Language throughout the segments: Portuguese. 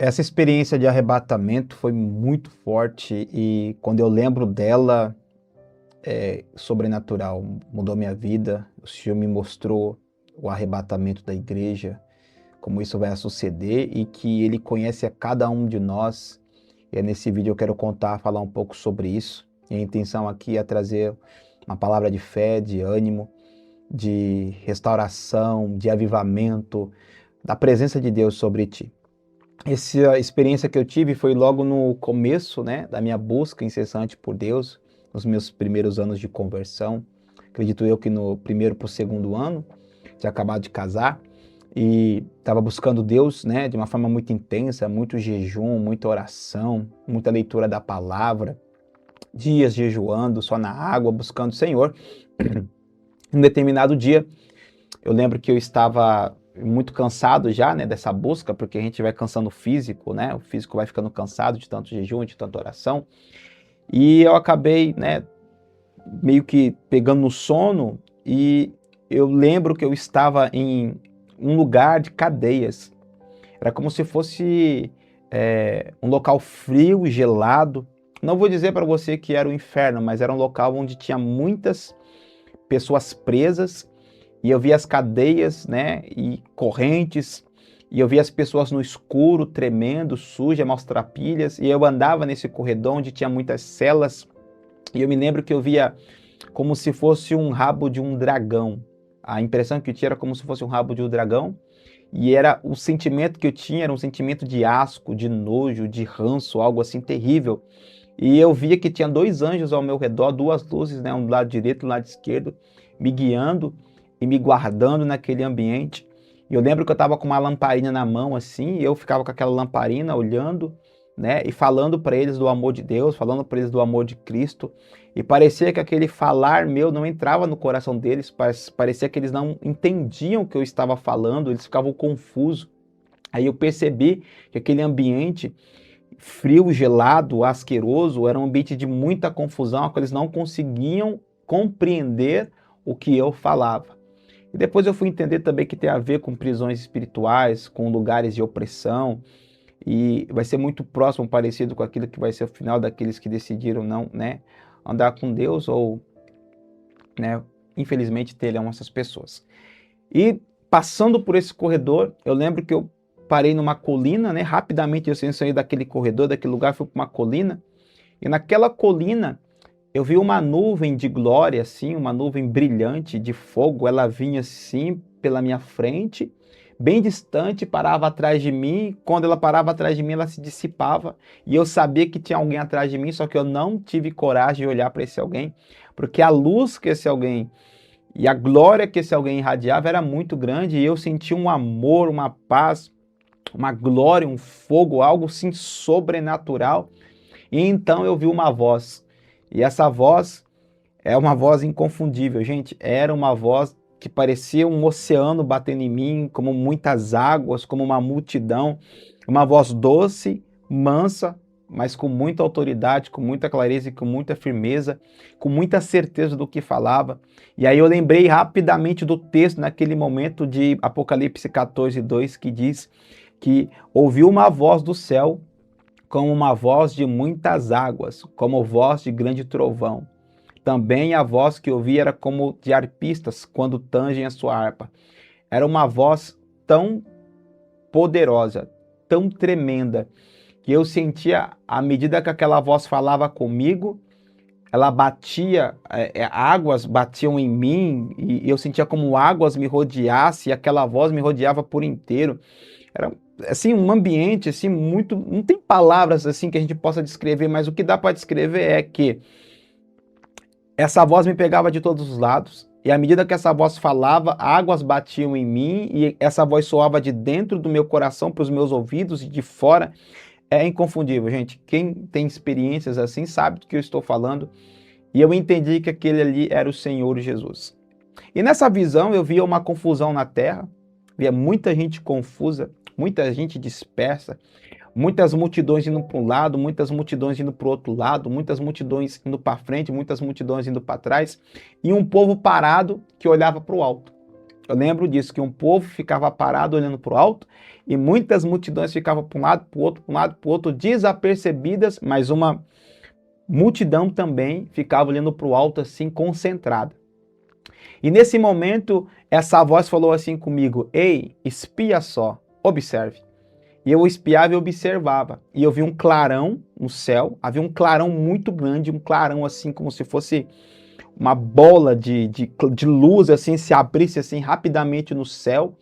Essa experiência de arrebatamento foi muito forte e quando eu lembro dela, sobrenatural, mudou minha vida. O Senhor me mostrou o arrebatamento da igreja, como isso vai suceder e que Ele conhece a cada um de nós. E é nesse vídeo eu quero falar um pouco sobre isso. E a intenção aqui é trazer uma palavra de fé, de ânimo, de restauração, de avivamento, da presença de Deus sobre ti. Essa experiência que eu tive foi logo no começo, né, da minha busca incessante por Deus, nos meus primeiros anos de conversão. Acredito eu que no primeiro para o segundo ano, tinha acabado de casar e estava buscando Deus, né, de uma forma muito intensa, muito jejum, muita oração, muita leitura da palavra, dias jejuando só na água, buscando o Senhor. Um determinado dia, eu lembro que eu estava muito cansado já, né, dessa busca, porque a gente vai cansando o físico, né, o físico vai ficando cansado de tanto jejum, de tanta oração, e eu acabei, né, meio que pegando no sono, e eu lembro que eu estava em um lugar de cadeias, era como se fosse um local frio e gelado. Não vou dizer para você que era o inferno, mas era um local onde tinha muitas pessoas presas, e eu via as cadeias, né, e correntes, e eu via as pessoas no escuro, tremendo, sujas, maltrapilhas, e eu andava nesse corredor onde tinha muitas celas, e eu me lembro que eu via como se fosse um rabo de um dragão. A impressão que eu tinha era como se fosse um rabo de um dragão, e era o sentimento que eu tinha, era um sentimento de asco, de nojo, de ranço, algo assim terrível. E eu via que tinha dois anjos ao meu redor, duas luzes, né, um do lado direito e um do lado esquerdo, me guiando e me guardando naquele ambiente. E eu lembro que eu estava com uma lamparina na mão assim, e eu ficava com aquela lamparina olhando, né, e falando para eles do amor de Deus, falando para eles do amor de Cristo. E parecia que aquele falar meu não entrava no coração deles, parecia que eles não entendiam o que eu estava falando, eles ficavam confusos. Aí eu percebi que aquele ambiente frio, gelado, asqueroso, era um ambiente de muita confusão, que eles não conseguiam compreender o que eu falava. E depois eu fui entender também que tem a ver com prisões espirituais, com lugares de opressão, e vai ser muito próximo, parecido com aquilo que vai ser o final daqueles que decidiram não, né, andar com Deus ou, né, infelizmente terão essas pessoas. E passando por esse corredor, eu lembro que eu parei numa colina, né? Rapidamente eu saí daquele corredor, daquele lugar, fui para uma colina. E naquela colina eu vi uma nuvem de glória, assim, uma nuvem brilhante de fogo. Ela vinha assim pela minha frente, bem distante, parava atrás de mim. Quando ela parava atrás de mim, ela se dissipava. E eu sabia que tinha alguém atrás de mim, só que eu não tive coragem de olhar para esse alguém, porque a luz que esse alguém e a glória que esse alguém irradiava era muito grande, e eu senti um amor, uma paz, uma glória, um fogo, algo assim sobrenatural. E então eu vi uma voz. E essa voz é uma voz inconfundível, gente. Era uma voz que parecia um oceano batendo em mim, como muitas águas, como uma multidão. Uma voz doce, mansa, mas com muita autoridade, com muita clareza e com muita firmeza, com muita certeza do que falava. E aí eu lembrei rapidamente do texto naquele momento de Apocalipse 14:2, que diz que ouviu uma voz do céu como uma voz de muitas águas, como voz de grande trovão. Também a voz que ouvi era como de arpistas quando tangem a sua harpa. Era uma voz tão poderosa, tão tremenda, que eu sentia, à medida que aquela voz falava comigo, ela batia, águas batiam em mim, e eu sentia como águas me rodeassem, e aquela voz me rodeava por inteiro. Era assim um ambiente assim muito, não tem palavras assim que a gente possa descrever, mas o que dá para descrever é que essa voz me pegava de todos os lados, e à medida que essa voz falava, águas batiam em mim, e essa voz soava de dentro do meu coração para os meus ouvidos e de fora. É inconfundível, gente. Quem tem experiências assim sabe do que eu estou falando. E eu entendi que aquele ali era o Senhor Jesus. E nessa visão eu via uma confusão na terra, via muita gente confusa, muita gente dispersa, muitas multidões indo para um lado, muitas multidões indo para o outro lado, muitas multidões indo para frente, muitas multidões indo para trás, e um povo parado que olhava para o alto. Eu lembro disso, que um povo ficava parado olhando para o alto e muitas multidões ficavam para um lado, para o outro, para um lado, para o outro, desapercebidas, mas uma multidão também ficava olhando para o alto assim, concentrada. E nesse momento, essa voz falou assim comigo: ei, espia só, observe. E eu espiava e observava. E eu vi um clarão no céu, havia um clarão muito grande, um clarão assim como se fosse uma bola de luz assim, se abrisse assim rapidamente no céu,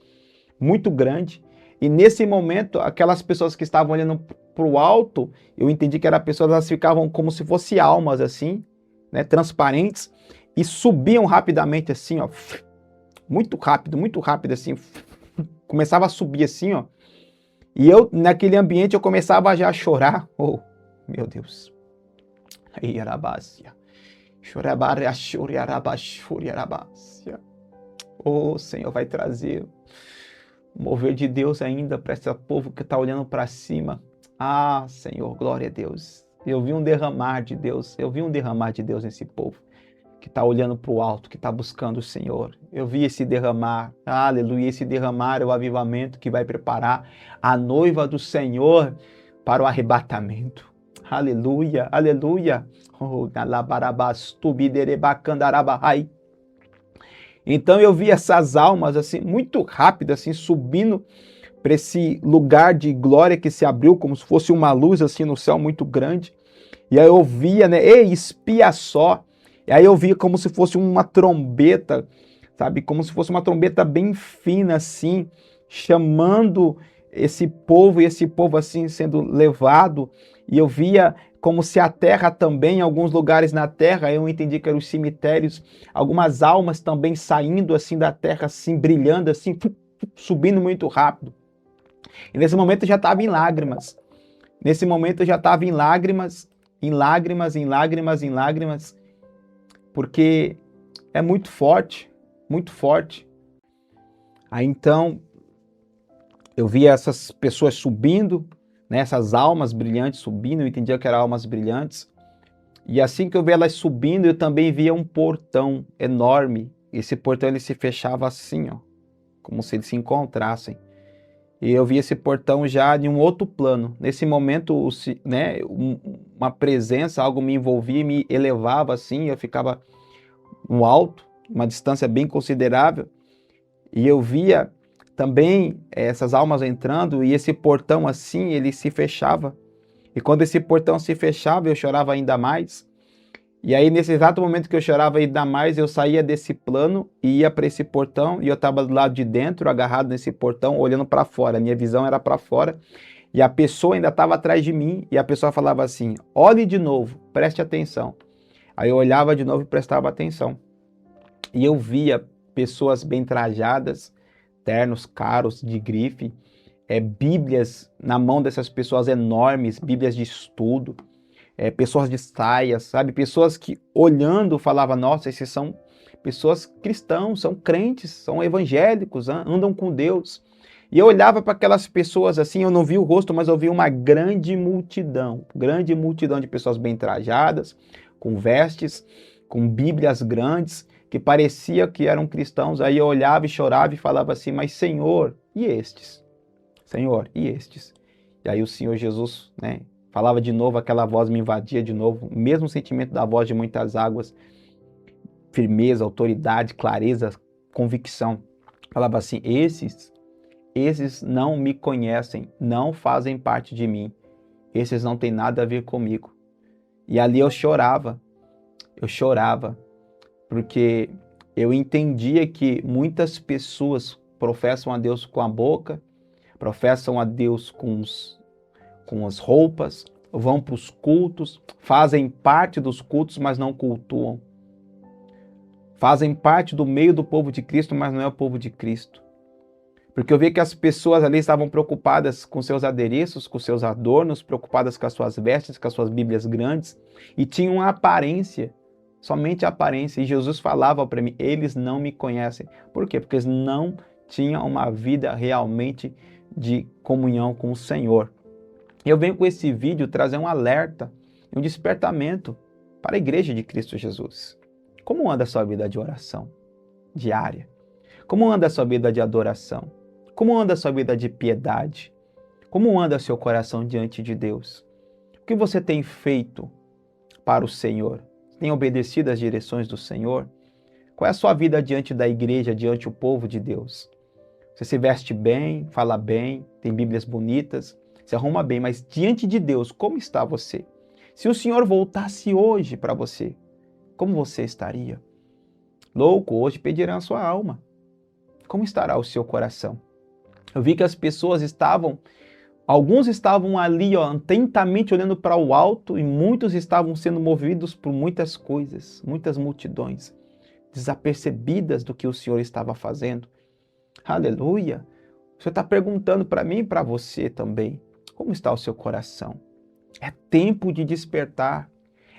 muito grande. E nesse momento, aquelas pessoas que estavam olhando para o alto, eu entendi que eram pessoas, elas ficavam como se fossem almas assim, né, transparentes, e subiam rapidamente assim, ó, muito rápido assim, começava a subir assim, ó. E eu, naquele ambiente, eu começava já a chorar. Oh, meu Deus. Aí, Arabácia. Oh, Senhor, vai trazer o mover de Deus ainda para esse povo que está olhando para cima. Ah, Senhor, glória a Deus. Eu vi um derramar de Deus. Eu vi um derramar de Deus nesse povo que está olhando para o alto, que está buscando o Senhor. Eu vi esse derramar. Aleluia. Esse derramar é o avivamento que vai preparar a noiva do Senhor para o arrebatamento. Aleluia, aleluia. Então eu vi essas almas assim muito rápidas assim subindo para esse lugar de glória que se abriu como se fosse uma luz assim no céu muito grande. E aí eu via, né? Ei, espia só. E aí eu via como se fosse uma trombeta, sabe? Como se fosse uma trombeta bem fina assim, chamando esse povo e esse povo assim sendo levado. E eu via como se a terra também, em alguns lugares na terra, eu entendi que eram os cemitérios, algumas almas também saindo assim da terra, assim, brilhando, assim, subindo muito rápido. E nesse momento eu já estava em lágrimas. Nesse momento eu já estava em lágrimas, em lágrimas, em lágrimas, em lágrimas, porque é muito forte, muito forte. Aí então eu via essas pessoas subindo, né, essas almas brilhantes subindo, eu entendia que eram almas brilhantes. E assim que eu via elas subindo, eu também via um portão enorme. Esse portão ele se fechava assim, ó, como se eles se encontrassem. E eu via esse portão já de um outro plano. Nesse momento, né, uma presença, algo me envolvia, me elevava assim, eu ficava no alto, uma distância bem considerável. E eu via também essas almas entrando e esse portão assim, ele se fechava. E quando esse portão se fechava, eu chorava ainda mais. E aí, nesse exato momento que eu chorava ainda mais, eu saía desse plano e ia para esse portão. E eu estava do lado de dentro, agarrado nesse portão, olhando para fora. A minha visão era para fora. E a pessoa ainda estava atrás de mim. E a pessoa falava assim: olhe de novo, preste atenção. Aí eu olhava de novo e prestava atenção. E eu via pessoas bem trajadas, ternos caros de grife, bíblias na mão dessas pessoas enormes, bíblias de estudo, pessoas de saias, sabe? Pessoas que olhando falavam, nossa, esses são pessoas cristãos, são crentes, são evangélicos, andam com Deus. E eu olhava para aquelas pessoas assim, eu não vi o rosto, mas eu vi uma grande multidão de pessoas bem trajadas, com vestes, com bíblias grandes, que parecia que eram cristãos. Aí eu olhava e chorava e falava assim, mas Senhor, e estes? Senhor, e estes? E aí o Senhor Jesus, né, falava de novo, aquela voz me invadia de novo, o mesmo sentimento da voz de muitas águas, firmeza, autoridade, clareza, convicção. Falava assim, esses não me conhecem, não fazem parte de mim, esses não têm nada a ver comigo. E ali eu chorava, porque eu entendia que muitas pessoas professam a Deus com a boca, professam a Deus com as roupas, vão para os cultos, fazem parte dos cultos, mas não cultuam. Fazem parte do meio do povo de Cristo, mas não é o povo de Cristo. Porque eu vi que as pessoas ali estavam preocupadas com seus adereços, com seus adornos, preocupadas com as suas vestes, com as suas bíblias grandes, e tinham uma aparência, somente a aparência. E Jesus falava para mim, eles não me conhecem. Por quê? Porque eles não tinham uma vida realmente de comunhão com o Senhor. E eu venho com esse vídeo trazer um alerta, um despertamento para a igreja de Cristo Jesus. Como anda a sua vida de oração diária? Como anda a sua vida de adoração? Como anda a sua vida de piedade? Como anda seu coração diante de Deus? O que você tem feito para o Senhor? Tem obedecido às direções do Senhor? Qual é a sua vida diante da igreja, diante do povo de Deus? Você se veste bem, fala bem, tem Bíblias bonitas, se arruma bem, mas diante de Deus, como está você? Se o Senhor voltasse hoje para você, como você estaria? Louco, hoje pedirão a sua alma. Como estará o seu coração? Eu vi que as pessoas alguns estavam ali, atentamente olhando para o alto, e muitos estavam sendo movidos por muitas coisas, muitas multidões, desapercebidas do que o Senhor estava fazendo. Aleluia! O Senhor está perguntando para mim e para você também, como está o seu coração? É tempo de despertar,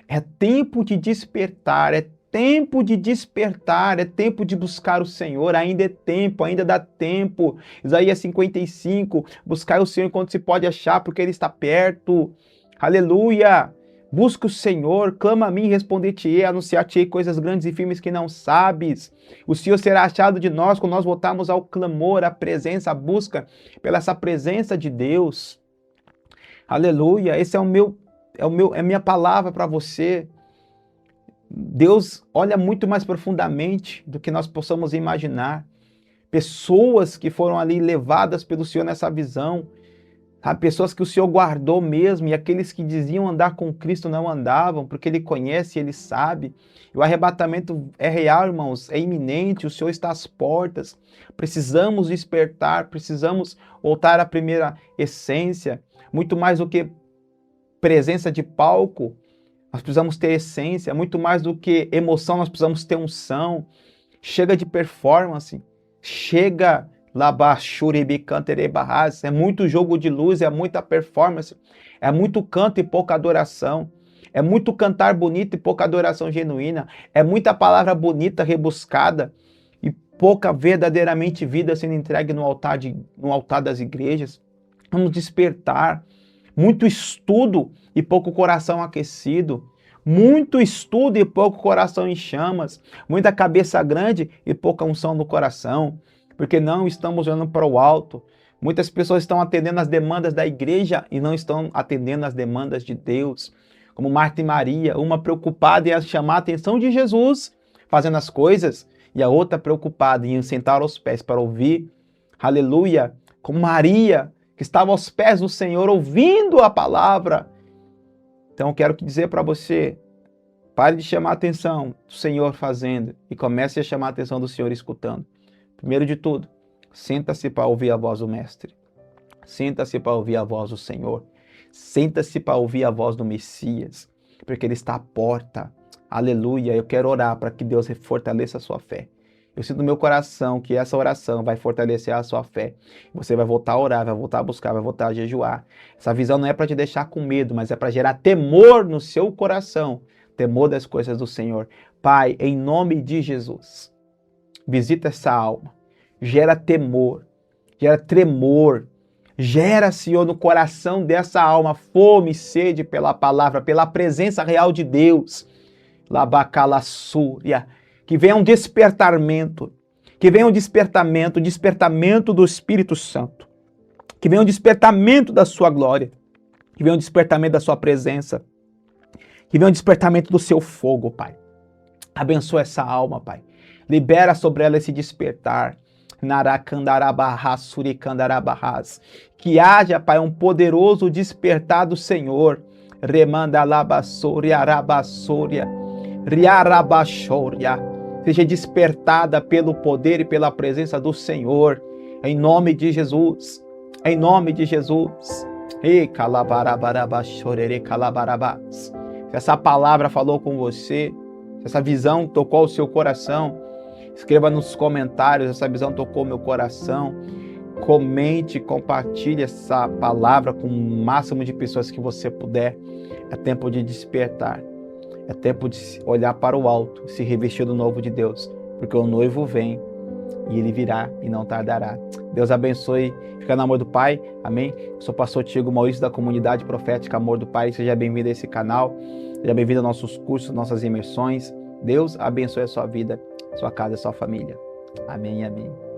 é tempo de despertar, é tempo de despertar, é tempo de buscar o Senhor, ainda é tempo, ainda dá tempo. Isaías 55, buscar o Senhor enquanto se pode achar, porque Ele está perto. Aleluia! Busca o Senhor, clama a mim, responder-te-ei, anunciar-te-ei coisas grandes e firmes que não sabes. O Senhor será achado de nós quando nós voltarmos ao clamor, à presença, à busca pela essa presença de Deus. Aleluia! Esse é a minha palavra para você. Deus olha muito mais profundamente do que nós possamos imaginar. Pessoas que foram ali levadas pelo Senhor nessa visão, pessoas que o Senhor guardou mesmo, e aqueles que diziam andar com Cristo não andavam, porque Ele conhece, Ele sabe. E o arrebatamento é real, irmãos, é iminente, o Senhor está às portas. Precisamos despertar, precisamos voltar à primeira essência, muito mais do que presença de palco. Nós precisamos ter essência, muito mais do que emoção, nós precisamos ter unção. Chega de performance, chega é muito jogo de luz, é muita performance, é muito canto e pouca adoração, é muito cantar bonito e pouca adoração genuína, é muita palavra bonita, rebuscada e pouca verdadeiramente vida sendo entregue no altar das igrejas. Vamos despertar. Muito estudo e pouco coração aquecido. Muito estudo e pouco coração em chamas. Muita cabeça grande e pouca unção no coração. Porque não estamos olhando para o alto. Muitas pessoas estão atendendo às demandas da igreja e não estão atendendo às demandas de Deus. Como Marta e Maria, uma preocupada em chamar a atenção de Jesus, fazendo as coisas, e a outra preocupada em sentar aos pés para ouvir. Aleluia! Como Maria, que estava aos pés do Senhor, ouvindo a palavra. Então eu quero dizer para você, pare de chamar a atenção do Senhor fazendo e comece a chamar a atenção do Senhor escutando. Primeiro de tudo, senta-se para ouvir a voz do Mestre. Senta-se para ouvir a voz do Senhor. Senta-se para ouvir a voz do Messias, porque Ele está à porta. Aleluia, eu quero orar para que Deus fortaleça a sua fé. Eu sinto no meu coração que essa oração vai fortalecer a sua fé. Você vai voltar a orar, vai voltar a buscar, vai voltar a jejuar. Essa visão não é para te deixar com medo, mas é para gerar temor no seu coração. Temor das coisas do Senhor. Pai, em nome de Jesus, visita essa alma. Gera temor, gera tremor. Gera, Senhor, no coração dessa alma fome e sede pela palavra, pela presença real de Deus. Labacalassúria. Que venha um despertamento, o despertamento do Espírito Santo, que venha um despertamento da sua glória, que venha um despertamento da sua presença, que venha um despertamento do seu fogo, Pai. Abençoa essa alma, Pai. Libera sobre ela esse despertar. Que haja, Pai, um poderoso despertar do Senhor. Seja despertada pelo poder e pela presença do Senhor, em nome de Jesus, em nome de Jesus. Se essa palavra falou com você, se essa visão tocou o seu coração, escreva nos comentários, essa visão tocou meu coração. Comente, compartilhe essa palavra com o máximo de pessoas que você puder. É tempo de despertar. É tempo de olhar para o alto, se revestir do novo de Deus, porque o noivo vem e ele virá e não tardará. Deus abençoe, fica no amor do Pai, amém? Eu sou o pastor Tiago Maurício da comunidade profética Amor do Pai, seja bem-vindo a esse canal, seja bem-vindo aos nossos cursos, nossas imersões. Deus abençoe a sua vida, sua casa e sua família. Amém, amém.